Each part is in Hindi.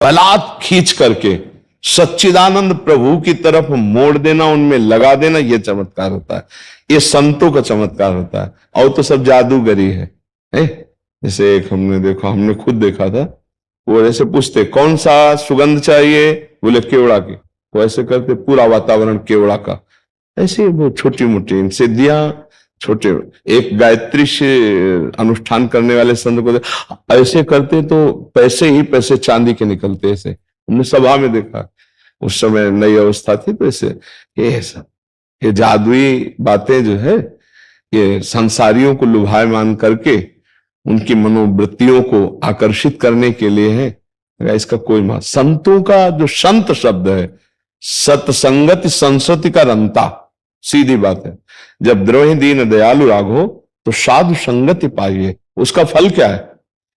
बलात् खींच करके सच्चिदानंद प्रभु की तरफ मोड़ देना, उनमें लगा देना, यह चमत्कार होता है। ये संतों का चमत्कार होता है। और तो सब जादूगरी है। जैसे एक हमने खुद देखा था, वो ऐसे पूछते कौन सा सुगंध चाहिए, बोले केवड़ा की, वो ऐसे करते पूरा वातावरण केवड़ा का। ऐसे वो छोटी मोटी सिद्धियां, छोटे एक गायत्री से अनुष्ठान करने वाले संत को ऐसे करते तो पैसे ही पैसे चांदी के निकलते। ऐसे हमने सभा में देखा, उस समय नई अवस्था थी। तो ऐसे ये जादुई बातें जो है, ये संसारियों को लुभायमान करके उनकी मनोवृत्तियों को आकर्षित करने के लिए है। इसका कोई मान। संतों का जो संत शब्द है, सत्संगति संसति का रंता, सीधी बात है। जब द्रोही दीन दयालु राघो तो साधु संगति पाइए। उसका फल क्या है?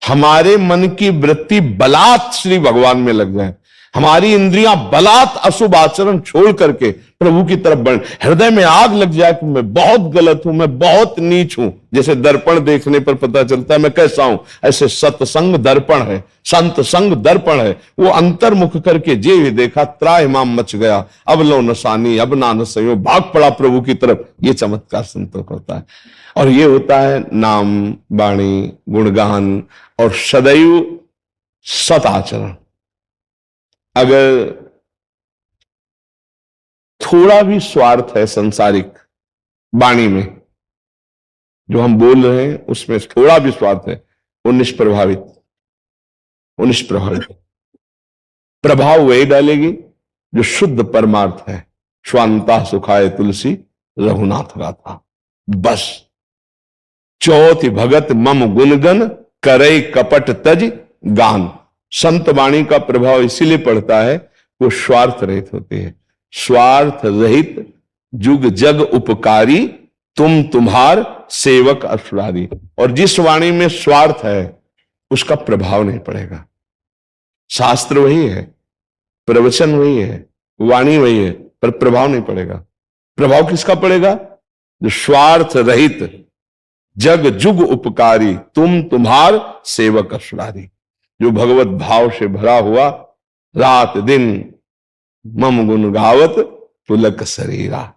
हमारे मन की वृत्ति बलात् श्री भगवान में लग जाए, हमारी इंद्रियां बलात् अशुभ आचरण छोड़ करके प्रभु की तरफ बढ़, हृदय में आग लग जाए कि मैं बहुत गलत हूं, मैं बहुत नीच हूं। जैसे दर्पण देखने पर पता चलता है मैं कैसा हूं, ऐसे सत्संग दर्पण है, संत संग दर्पण है। वो अंतर्मुख करके जे भी देखा त्राहिमाम मच गया, अब लो नसानी अब ना नसयो, भाग पड़ा प्रभु की तरफ। ये चमत्कार संतों का होता है। और ये होता है नाम वाणी गुणगान और सदैव सत आचरण। अगर थोड़ा भी स्वार्थ है सांसारिक वाणी में, जो हम बोल रहे हैं उसमें थोड़ा भी स्वार्थ है, वो निष्प्रभावित प्रभाव वही डालेगी जो शुद्ध परमार्थ है। स्वांता सुखाय तुलसी रघुनाथ गाथा। बस चौथी भगत मम गुणगन करई कपट तज गान। संत वाणी का प्रभाव इसीलिए पड़ता है, वो स्वार्थ रहित होती है। स्वार्थ रहित जुग जग उपकारी, तुम तुम्हार सेवक असुरारी। और जिस वाणी में स्वार्थ है उसका प्रभाव नहीं पड़ेगा। शास्त्र वही है, प्रवचन वही है, वाणी वही है, पर प्रभाव नहीं पड़ेगा। प्रभाव किसका पड़ेगा? जो स्वार्थ रहित जग जुग उपकारी, तुम तुम्हार सेवक असुरारी। जो भगवत भाव से भरा हुआ, रात दिन मम गुण गावत पुलक शरीरा।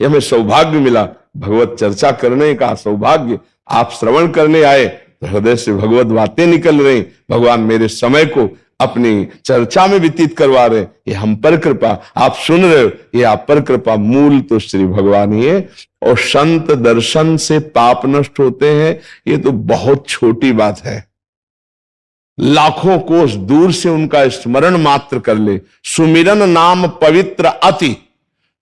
यह हमें सौभाग्य मिला, भगवत चर्चा करने का सौभाग्य। आप श्रवण करने आए तो हृदय से भगवत बातें निकल रही, भगवान मेरे समय को अपनी चर्चा में व्यतीत करवा रहे। ये हम पर कृपा, आप सुन रहे हो, ये आप पर कृपा। मूल तो श्री भगवान ही है। और संत दर्शन से पाप नष्ट होते हैं, ये तो बहुत छोटी बात है। लाखों कोस दूर से उनका स्मरण मात्र कर ले। सुमिरन नाम पवित्र अति,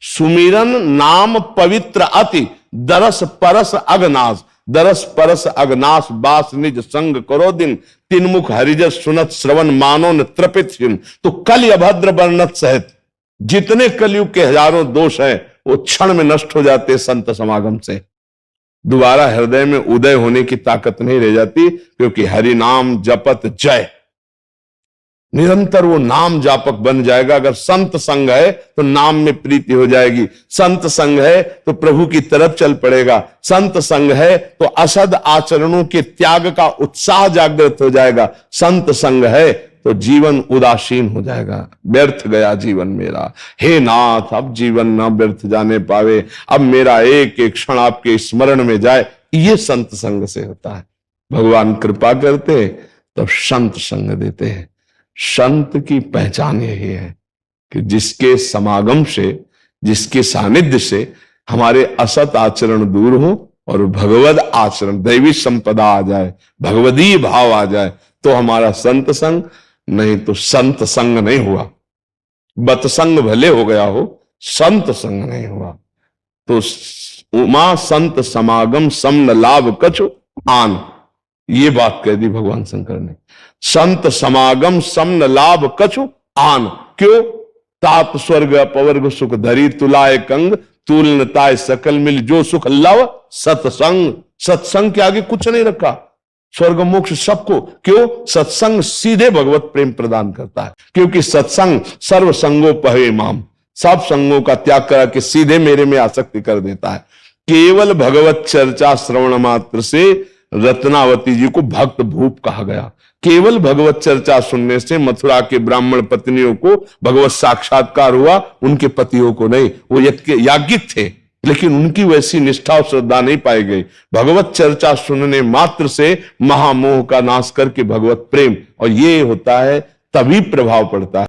सुमिरन नाम पवित्र अति, दरस परस अगनाश। दरस परस अगनाश बास निज संग करो दिन, तिनमुख हरिजस सुनत श्रवण मानो न त्रपित हिम। तो कल अभद्र वर्णत सहित जितने कलयुग के हजारों दोष हैं वो क्षण में नष्ट हो जाते संत समागम से। दोबारा हृदय में उदय होने की ताकत नहीं रह जाती, क्योंकि हरि नाम जपत जय। निरंतर वो नाम जापक बन जाएगा। अगर संत संग है तो नाम में प्रीति हो जाएगी, संत संग है तो प्रभु की तरफ चल पड़ेगा, संत संग है तो असद आचरणों के त्याग का उत्साह जागृत हो जाएगा, संत संग है तो जीवन उदासीन हो जाएगा। व्यर्थ गया जीवन मेरा, हे नाथ अब जीवन ना व्यर्थ जाने पावे, अब मेरा एक एक क्षण आपके स्मरण में जाए। ये संत संग से होता है। भगवान कृपा करते तो संत संग देते हैं। संत की पहचान यही है कि जिसके समागम से, जिसके सानिध्य से हमारे असत आचरण दूर हो और भगवद आचरण, दैवी संपदा आ जाए, भगवदीय भाव आ जाए, तो हमारा संत संग। नहीं तो संत संग नहीं हुआ। बतसंग भले हो गया हो, संत संग नहीं हुआ। तो उमा संत समागम समन लाभ कछु आन, ये बात कह दी भगवान शंकर ने। संत समागम समन लाभ कछु आन। क्यों? तात स्वर्ग अपवर्ग सुख धरी, तुलाए कंग तुलनताय सकल मिल, जो सुख लव सत्संग। सत्संग के आगे कुछ नहीं रखा, स्वर्ग मोक्ष सबको। क्यों? सत्संग सीधे भगवत प्रेम प्रदान करता है। क्योंकि सत्संग सर्व संगोपहे माम, सब संगों का त्याग करा के सीधे मेरे में आसक्ति कर देता है। केवल भगवत चर्चा श्रवण मात्र से रत्नावती जी को भक्त भूप कहा गया। केवल भगवत चर्चा सुनने से मथुरा के ब्राह्मण पत्नियों को भगवत साक्षात्कार हुआ, उनके पतियों को नहीं। वो याज्ञिक थे, लेकिन उनकी वैसी निष्ठा और श्रद्धा नहीं पाई गई। भगवत चर्चा सुनने मात्र से महामोह का नाश करके भगवत प्रेम, और ये होता है तभी प्रभाव पड़ता है।